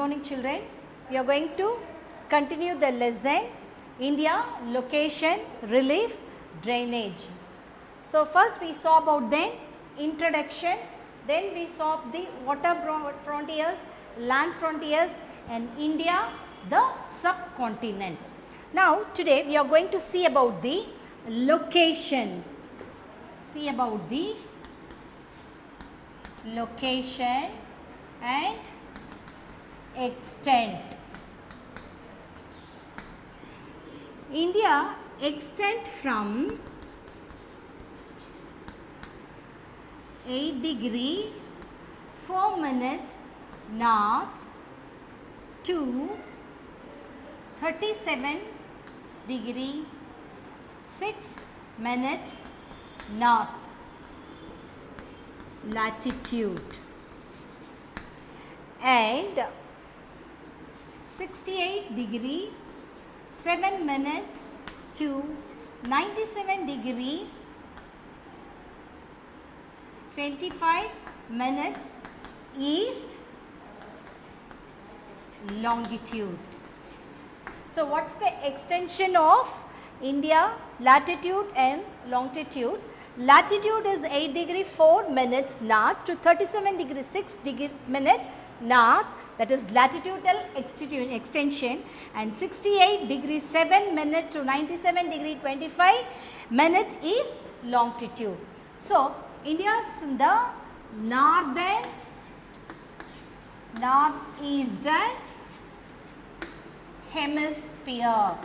morning children. We are going to continue the lesson India, location, relief, drainage. So first we saw about the introduction, then we saw the water frontiers, land frontiers and India, the subcontinent. Now today we are going to see about the location. See about the location and extent. India extend from 8 degree 4 minutes north to 37 degree 6 minutes north latitude and 68 degree 7 minutes to 97 degree 25 minutes east longitude. So what's the extension of India, latitude and longitude? Latitude is 8 degree 4 minutes north to 37 degree 6 degree minute north, that is latitudinal extension, and 68 degree 7 minute to 97 degree 25 minute is longitude. So India is in the northeastern hemisphere.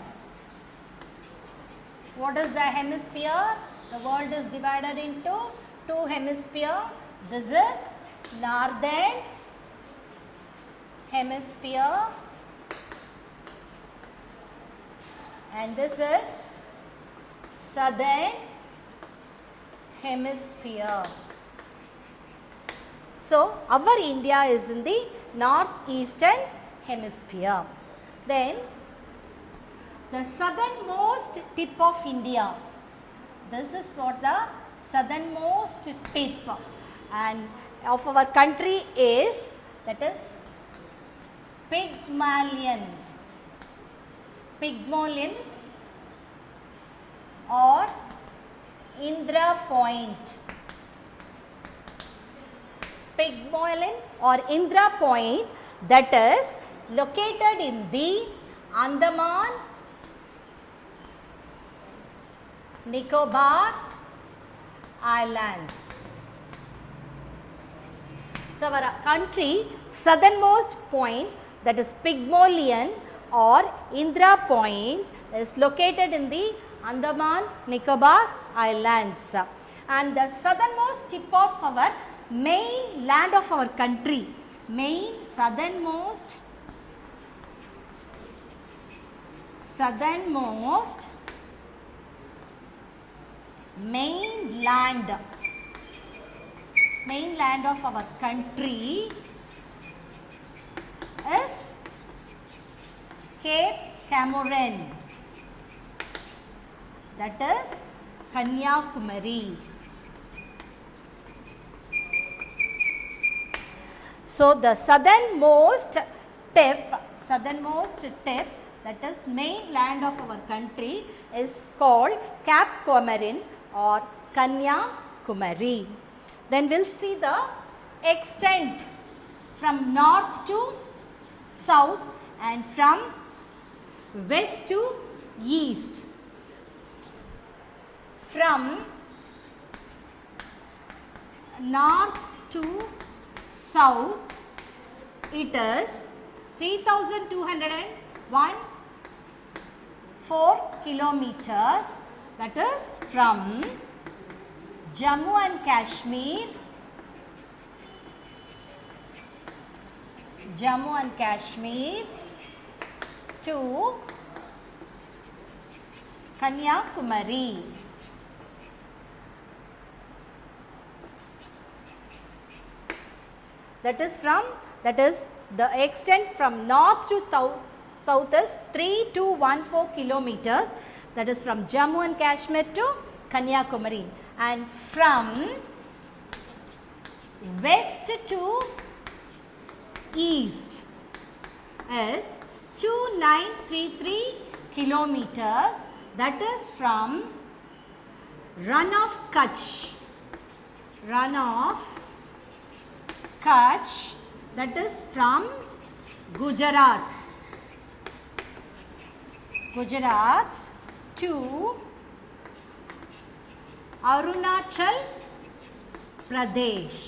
What is the hemisphere? The world is divided into two hemispheres. This is northern hemisphere and this is southern hemisphere. So our India is in the northeastern hemisphere. Then the southernmost tip of India. This is what the southernmost tip and of our country is, that is Pygmalion or Indra Point. Pygmalion or Indra Point, that is located in the Andaman Nicobar Islands. So our country southernmost point, that is Pygmalion or Indra Point, is located in the Andaman Nicobar Islands, and the southernmost tip of our main land of our country, southernmost mainland of our country is Cape Comorin, that is Kanyakumari. So the southernmost tip, that is mainland of our country, is called Cape Comorin or Kanyakumari. Then we'll see the extent from north to south and from west to east. From north to south, it is 3,204 kilometers, that is from Jammu and Kashmir to Kanyakumari. That is the extent from north to south is 3,214 kilometers, that is from Jammu and Kashmir to Kanyakumari, and from west to east is 2933 kilometers, that is from Run of Kutch, that is from Gujarat to Arunachal Pradesh.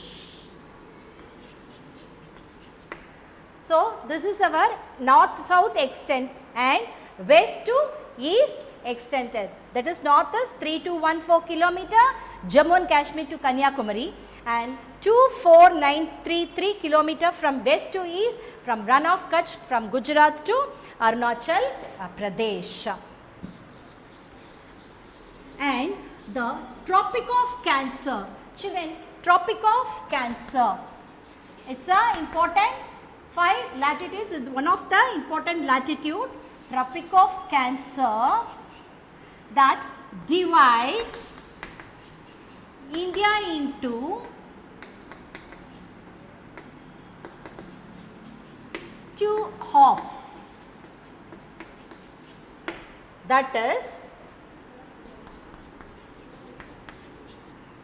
So, this is our north-south extent and west to east extended. That is north is 3214 kilometer, Jammu and Kashmir to Kanyakumari, and 24933 kilometer from west to east from Run of Kutch from Gujarat to Arunachal Pradesh. And the Tropic of Cancer. Children, Tropic of Cancer. It's a important 5 latitudes, is one of the important latitude. Tropic of Cancer that divides India into 2 halves. That is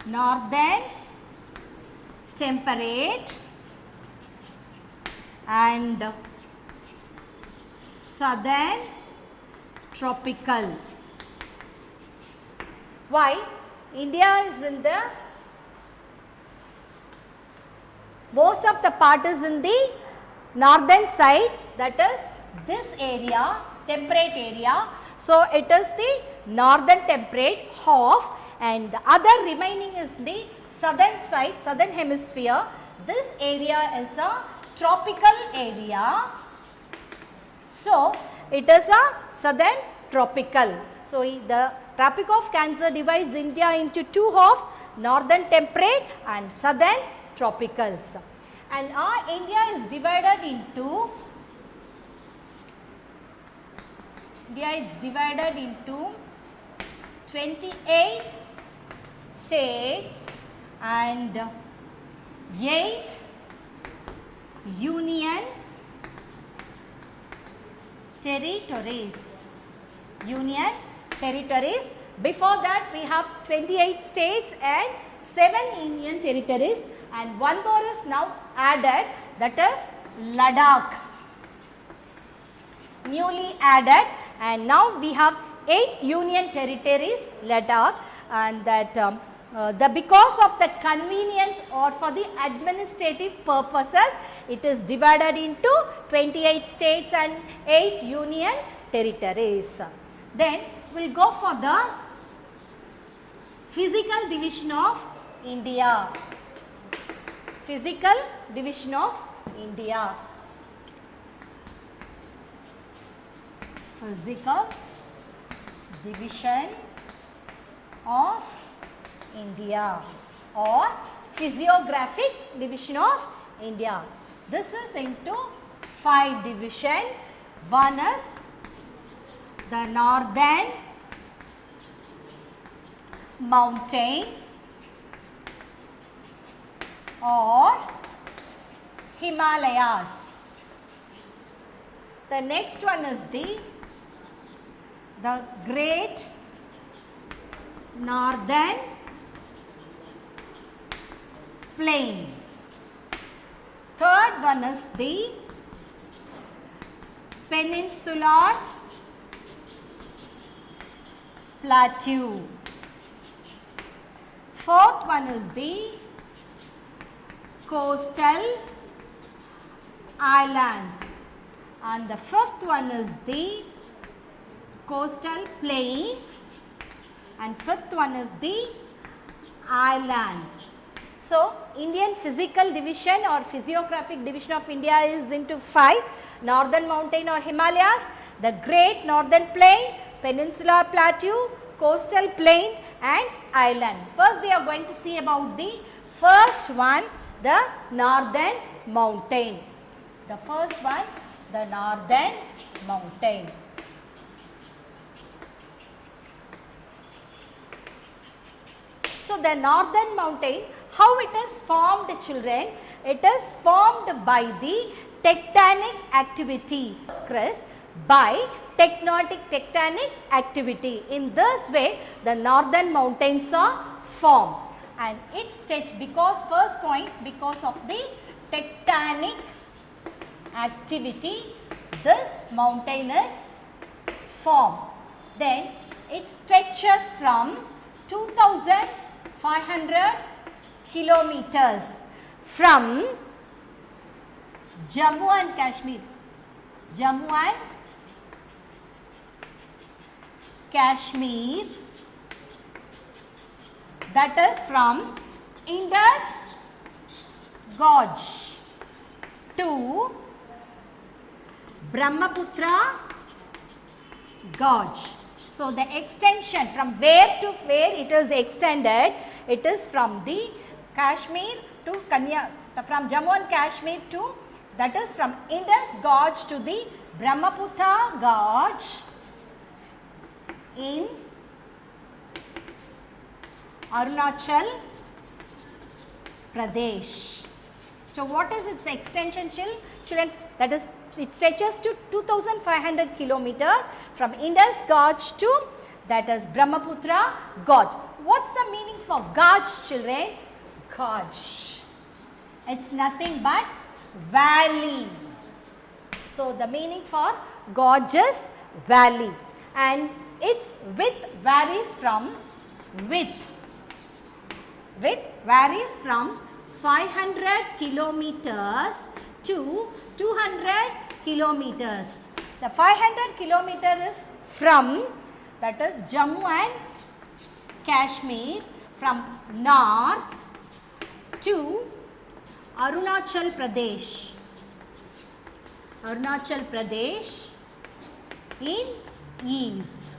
northern temperate and southern tropical. Why? India is in the, most of the part is in the northern side, that is this area, temperate area. So, it is the northern temperate half and the other remaining is the southern side, southern hemisphere. This area is a tropical area. So, it is a southern tropical. So, the Tropic of Cancer divides India into 2 halves, northern temperate and southern tropicals. And our India is divided into 28 states and 8 union territories. Before that we have 28 states and 7 union territories, and one more is now added, that is Ladakh, newly added, and now we have 8 union territories Ladakh, and that because of the convenience or for the administrative purposes, it is divided into 28 states and 8 union territories. Then we will go for the physical division of India. Physical division of India. Physical division of India or physiographic division of India. This is into 5 division. One is the northern mountain or Himalayas. The next one is the Great Northern Plain. Third one is the Peninsular Plateau. Fourth one is the Coastal Islands, and the fifth one is the Coastal Plains, and fifth one is the Islands. So, Indian physical division or physiographic division of India is into 5: Northern Mountain or Himalayas, the Great Northern Plain, Peninsular Plateau, Coastal Plain and Island. First we are going to see about the first one, the Northern Mountain. The first one, the Northern Mountain. So, the Northern Mountain, how it is formed, children? It is formed by the tectonic activity, Chris, by tectonic activity. In this way, the northern mountains are formed. And it's because first point, because of the tectonic activity, this mountain is formed. Then it stretches from 2500 kilometers from Jammu and Kashmir. Jammu and Kashmir, that is from Indus Gorge to Brahmaputra Gorge. So, the extension from where to where it is extended, it is from the Kashmir to from Jammu and Kashmir to, that is from Indus Gorge to the Brahmaputra Gorge in Arunachal Pradesh. So, what is its extension, children? That is, it stretches to 2500 kilometers from Indus Gorge to, that is, Brahmaputra Gorge. What's the meaning for gorge, children? Gorge. It's nothing but valley. So, the meaning for gorge is valley, and its width varies from 500 kilometers to 200 kilometers. The 500 kilometer is from, that is, Jammu and Kashmir, from north to Arunachal Pradesh. Arunachal Pradesh in east.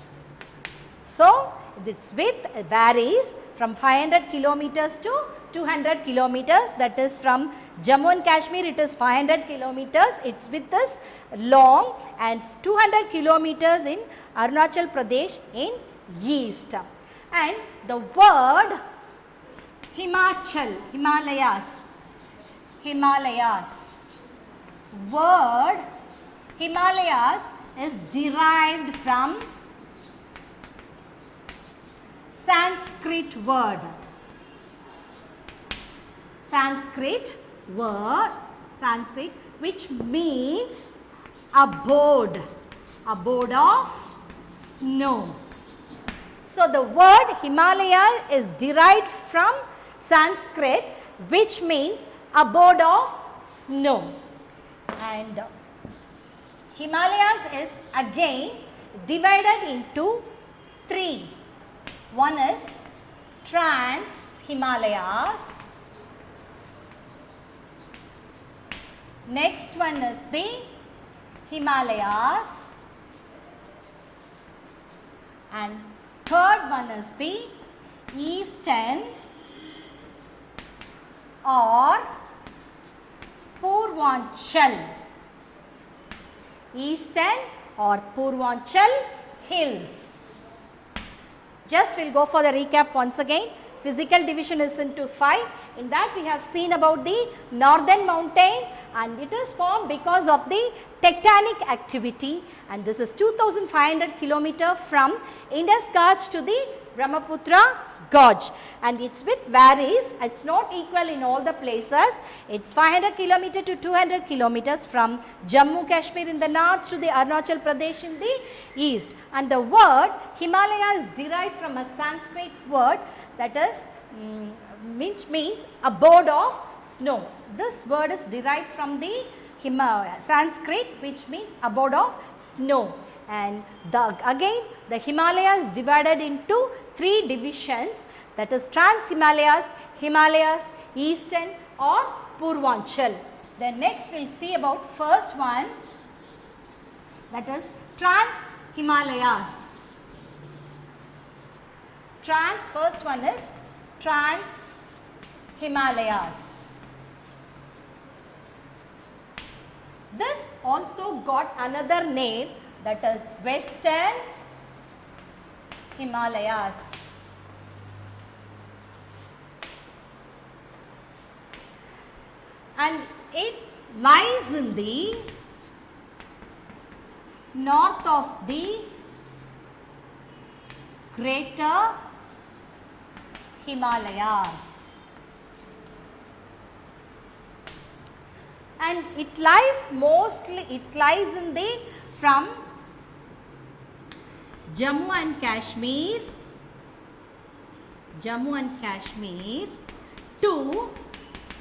So, its width varies from 500 kilometers to 200 kilometers, that is from Jammu and Kashmir it is 500 kilometers, its width is long, and 200 kilometers in Arunachal Pradesh in east. And the word Himachal, Himalayas, word Himalayas is derived from Sanskrit word, which means abode of snow. So, the word Himalaya is derived from Sanskrit, which means abode of snow. And Himalayas is again divided into three. One is Trans Himalayas, next one is the Himalayas, and third one is the Eastern or Purvanchal, Eastern or Purvanchal hills. Just we will go for the recap once again. Physical division is into 5. In that we have seen about the northern mountain, and it is formed because of the tectonic activity, and this is 2500 kilometer from Indus Gorge to the Brahmaputra Gorge, and its width varies, it is not equal in all the places. It is 500 kilometer to 200 kilometers from Jammu Kashmir in the north to the Arunachal Pradesh in the east. And the word Himalaya is derived from a Sanskrit word, that is which means abode of snow. This word is derived from the Sanskrit, which means abode of snow. And again the Himalaya is divided into 3 divisions, that is Trans Himalayas, Himalayas, Eastern or Purvanchal. Then next we will see about first one, that is Trans Himalayas. First one is Trans Himalayas. This also got another name, that is Western Himalayas. And lies in the north of the Greater Himalayas, and it lies in the from Jammu and Kashmir to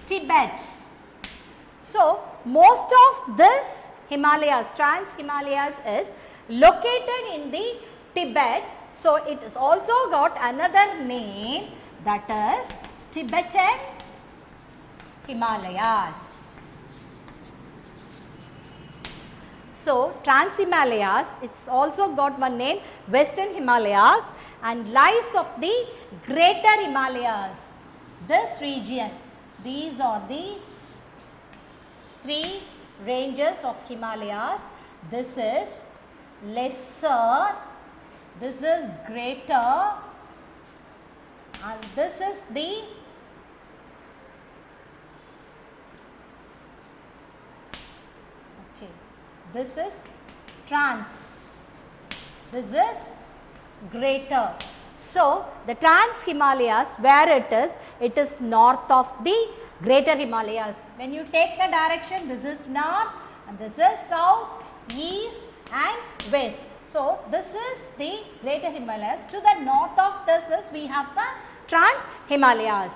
Tibet. So most of this Himalayas, Trans Himalayas, is located in the Tibet. So it is also got another name, that is Tibetan Himalayas. So Trans Himalayas, it's also got one name, Western Himalayas, and lies of the Greater Himalayas. This region, these are the three ranges of Himalayas. This is lesser, this is greater, and this is the this is trans, this is greater. So the Trans Himalayas, where it is north of the Greater Himalayas. When you take the direction, this is north and this is south, east and west. So this is the Greater Himalayas. To the north of this is we have the Trans Himalayas,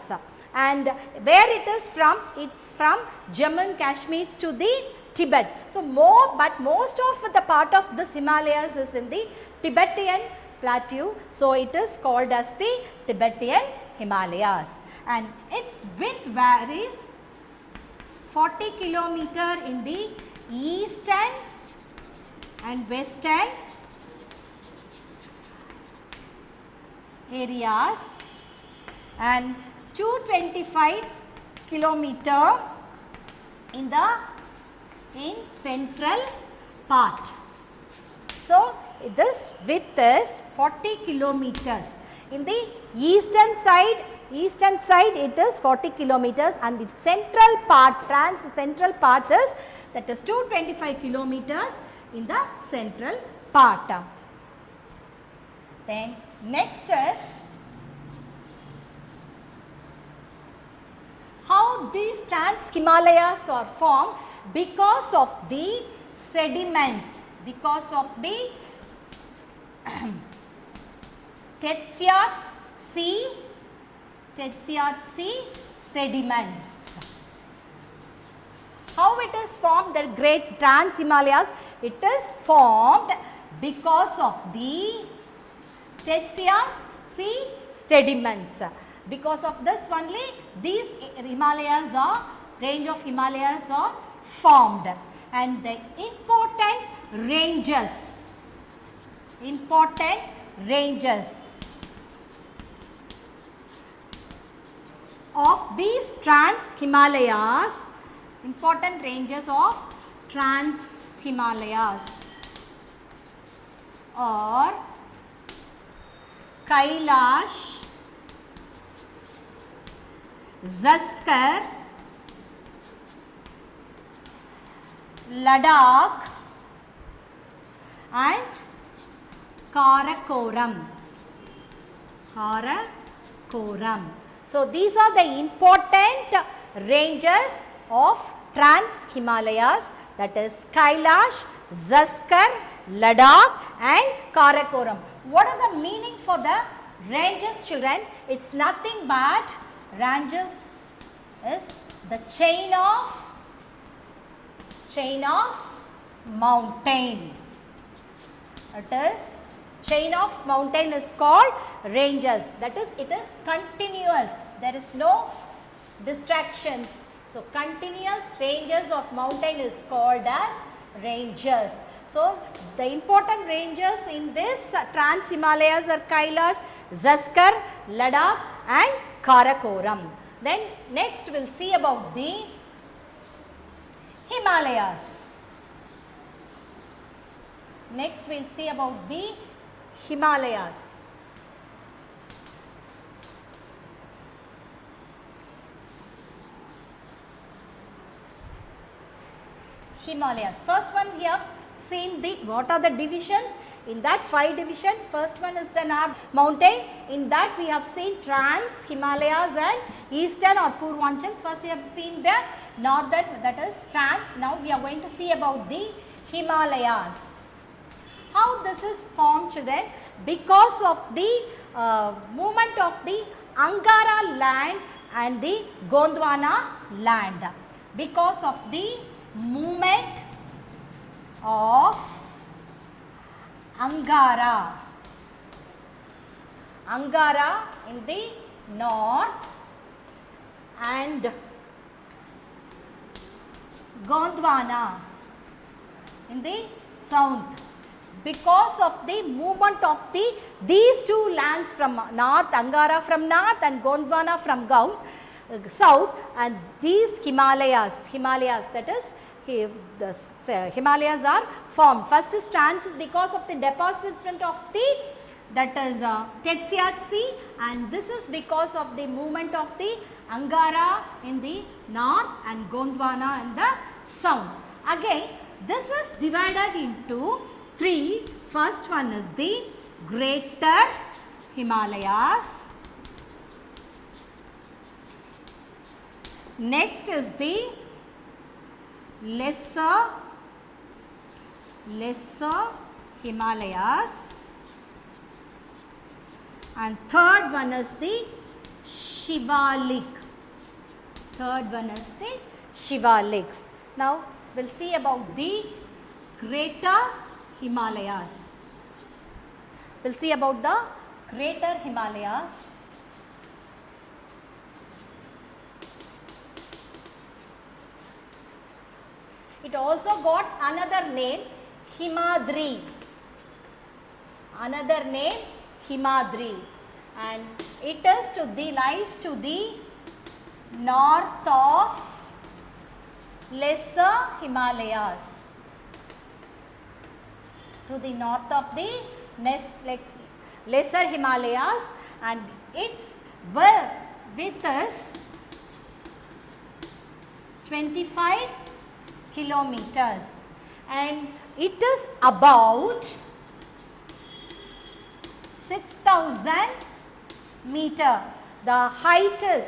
and where it is from, it's from Jammu and Kashmir to the Tibet. So most of the part of this Himalayas is in the Tibetan plateau. So it is called as the Tibetan Himalayas, and its width varies 40 kilometer in the eastern and western areas and 225 kilometer in central part. So this width is 40 kilometers. In the eastern side it is 40 kilometers, and the central part, central part is, that is 225 kilometers in the central part. Then next is how these Trans Himalayas are formed, because of the sediments, because of the Tertiary Sea sediments. How it is formed, the great Trans Himalayas? It is formed because of the Tertiary Sea sediments. Because of this only these Himalayas are, range of Himalayas are formed, and the important ranges of these Trans Himalayas, important ranges of Trans Himalayas are Kailash, Zanskar, Ladakh and Karakoram. So these are the important ranges of Trans Himalayas, that is Kailash, Zanskar, Ladakh and Karakoram. What is the meaning for the ranges, children? It's nothing but ranges is the chain of mountain. It is chain of mountain is called ranges. That is, it is continuous. There is no distractions. So continuous ranges of mountain is called as ranges. So the important ranges in this Trans Himalayas are Kailash, Zanskar, Ladakh and Karakoram. Then next we will see about the Himalayas. Next we will see about the Himalayas. Himalayas. First one we have seen what are the divisions. In that 5 division, first one is the North mountain. In that we have seen Trans, Himalayas and Eastern or Purvanchal. First we have seen the northern, that is Trans. Now we are going to see about the Himalayas. How this is formed, children? Because of the movement of the Angara land and the Gondwana land. Because of the movement of Angara in the north and Gondwana in the south. Because of the movement of these two lands from north, Angara from north and Gondwana from south, and these Himalayas that is the Himalayas are formed. First is Trans is because of the deposition of that is Tetsiatsi, and this is because of the movement of the Angara in the north and Gondwana in the south. Again, this is divided into 3. First one is the Greater Himalayas. Next is the Lesser Himalayas, and third one is the Shivalik. Now we'll see about the Greater Himalayas. We'll see about the Greater Himalayas. It also got another name, Himadri. And it is lies to the north of Lesser Himalayas. To the north of the Lesser Himalayas, and its width is 25 kilometers, and it is about 6,000 meter. The height is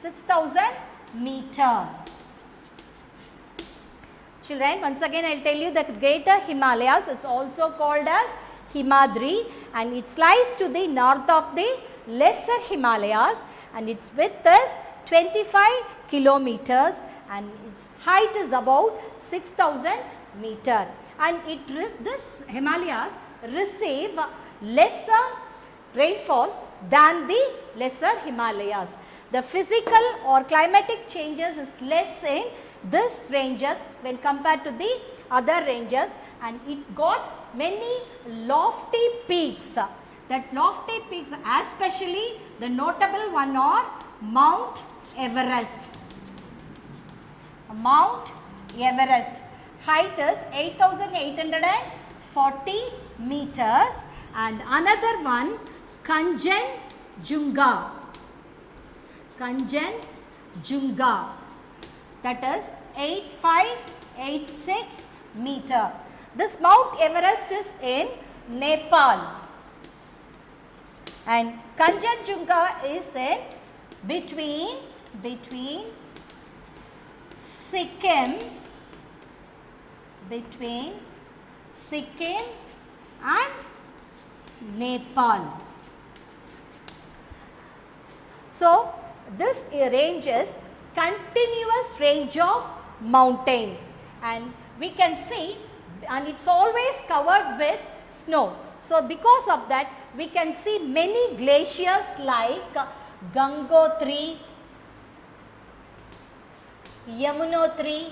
6,000 meter. Children, once again I will tell you that Greater Himalayas is also called as Himadri, and it lies to the north of the Lesser Himalayas, and its width is 25 kilometers and its height is about 6,000 meter, and this Himalayas receive lesser rainfall than the Lesser Himalayas. The physical or climatic changes is less in this ranges when compared to the other ranges, and it got many lofty peaks. That lofty peaks, especially the notable one are Mount Everest. Height is 8,840 meters, and another one Kanchenjunga, that is 8,586 meter. This Mount Everest is in Nepal, and Kanchenjunga is in between Sikkim and Nepal. So this range is continuous range of mountain, and we can see, and it's always covered with snow. So because of that we can see many glaciers like Gangotri, Yamunotri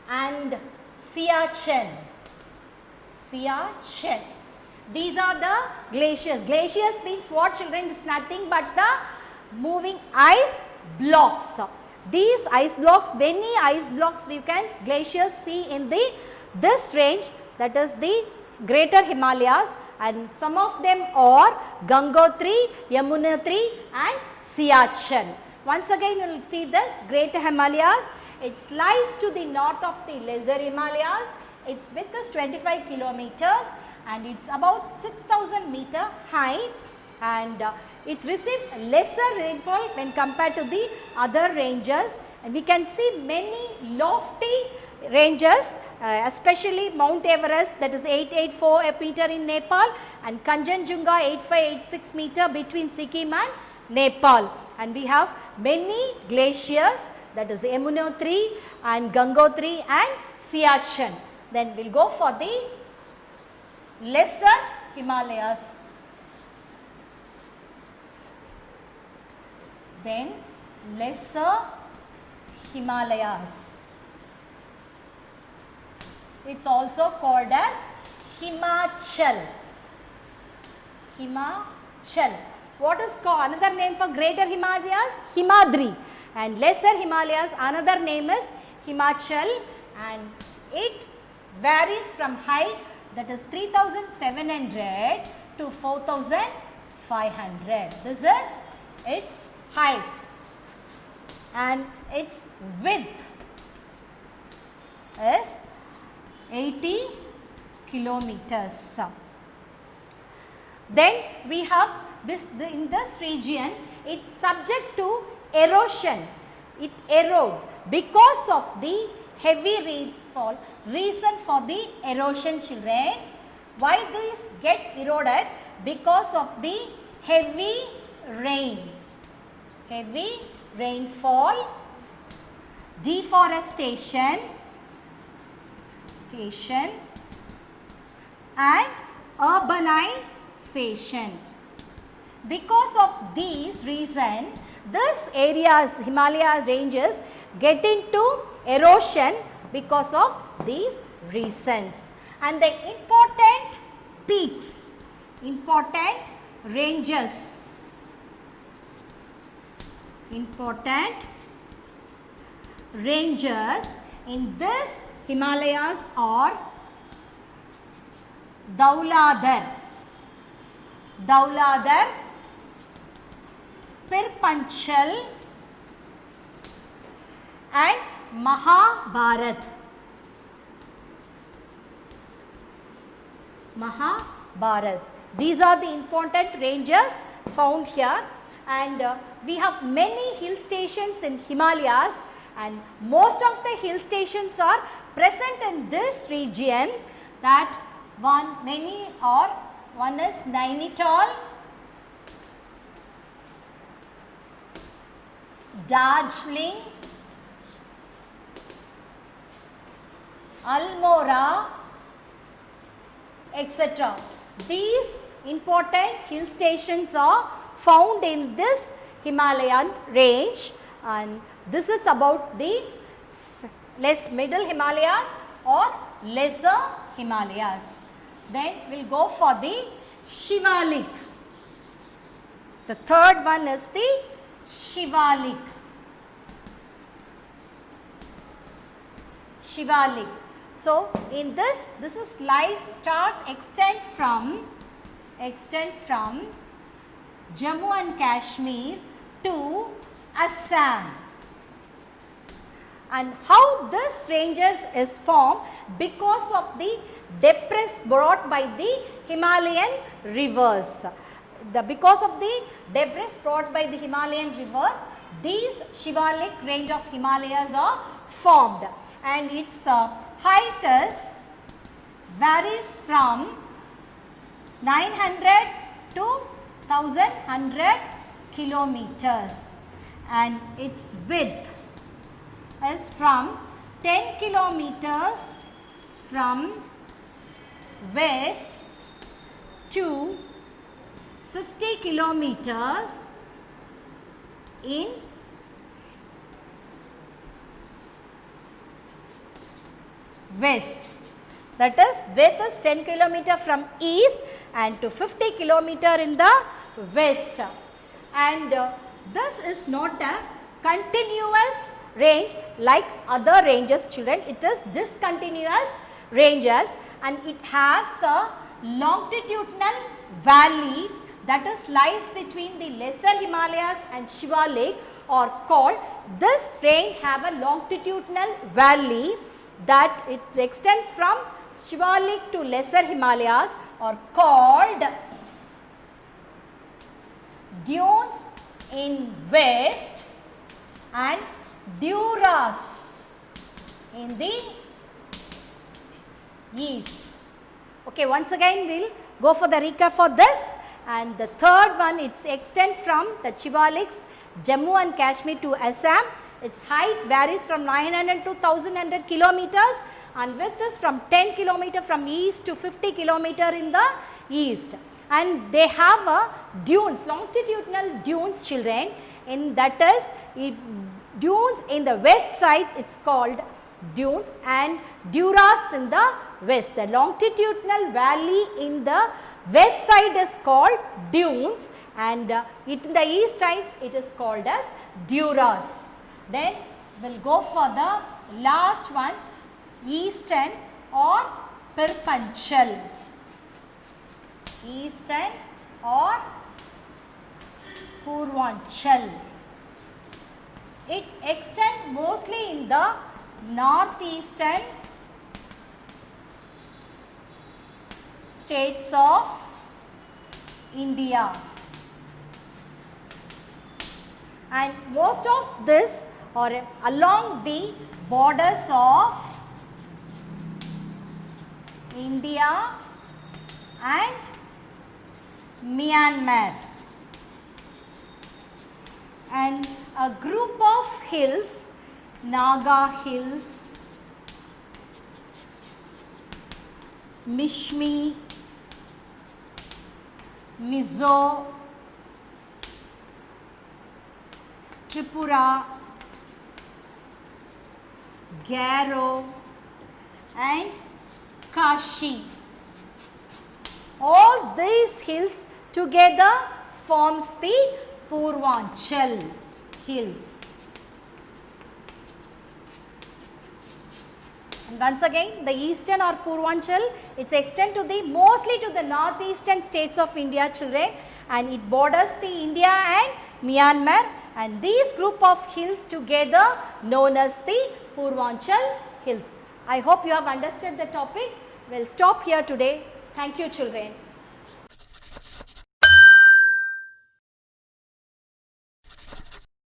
and Siachen. These are the glaciers. Glaciers means what, children? It's nothing but the moving ice blocks. These ice blocks, many ice blocks you can glaciers see in this range, that is the Greater Himalayas, and some of them are Gangotri, Yamunotri and Siachen. Once again you will see this Greater Himalayas. It lies to the north of the Lesser Himalayas. Its width is 25 kilometers and it's about 6,000 meter height, and it received lesser rainfall when compared to the other ranges, and we can see many lofty ranges, especially Mount Everest, that is 884 meter in Nepal, and Kanchenjunga 8586 meter between Sikkim and Nepal. And we have many glaciers, that is Yamunotri and Gangotri and Siachen. Then we will go for the Lesser Himalayas. Then Lesser Himalayas. It is also called as Himachal. Himachal. What is called another name for Greater Himalayas? Himadri. And Lesser Himalayas, another name is Himachal, and it varies from height, that is 3,700 to 4,500. This is its height, and its width is 80 kilometers. Then we have this, in this region it is subject to erosion. It erode because of the heavy rainfall. Reason for the erosion, children, why this get eroded? Because of the heavy rain. Heavy rainfall, deforestation, and urbanization. Because of these reasons, this areas, Himalayas ranges, get into erosion because of these reasons. And the important peaks, important ranges, in this Himalayas are Dhauladhar, Pir Panchal and Mahabharat. These are the important ranges found here, and we have many hill stations in Himalayas, and most of the hill stations are present in this region. That one is Nainital, Darjeeling, Almora, etc. These important hill stations are found in this Himalayan range, and this is about the middle Himalayas or lesser Himalayas. Then we will go for the Shivalik. The third one is the Shivalik. So in this is extend from Jammu and Kashmir to Assam. And how this ranges is formed? Because of the debris brought by the Himalayan rivers. Because of the debris brought by the Himalayan rivers, these Shivalik range of Himalayas are formed, and its height varies from 900 to 1100 kilometers, and its width is from 10 kilometers from west to 50 kilometers in west. That is, width is 10 kilometer from east and to 50 kilometer in the west. And this is not a continuous range like other ranges, children. It is discontinuous ranges, and it has a longitudinal valley that is lies between the lesser Himalayas and Shivalik or called, this range have a longitudinal valley that it extends from Shivalik to Lesser Himalayas are called dunes in west and Duras in the east. Okay, once again we will go for the recap for this, and the third one, it's extend from the Shivaliks, Jammu and Kashmir to Assam. Its height varies from 900 to 1100 kilometers, and width is from 10 kilometer from east to 50 kilometer in the east. And they have a dunes, longitudinal dunes, children, in that is, if dunes in the west side it's called dunes, and Duras in the west. The longitudinal valley in the west side is called dunes, and it in the east side it is called as Duras. Then we will go for the last one, eastern or Perpanchal. Eastern or Purvanchal. It extends mostly in the northeastern states of India, and most of this are along the borders of India and Myanmar, and a group of hills, Naga Hills, Mishmi, Mizo, Tripura, Garo and Kashi. All these hills together forms the Purvanchal hills. And once again, the eastern or Purvanchal, it's extend to the mostly to the northeastern states of India, children, and it borders the India and Myanmar, and these group of hills together known as the Purvanchal hills. I hope you have understood the topic. We'll stop here today. Thank you, children.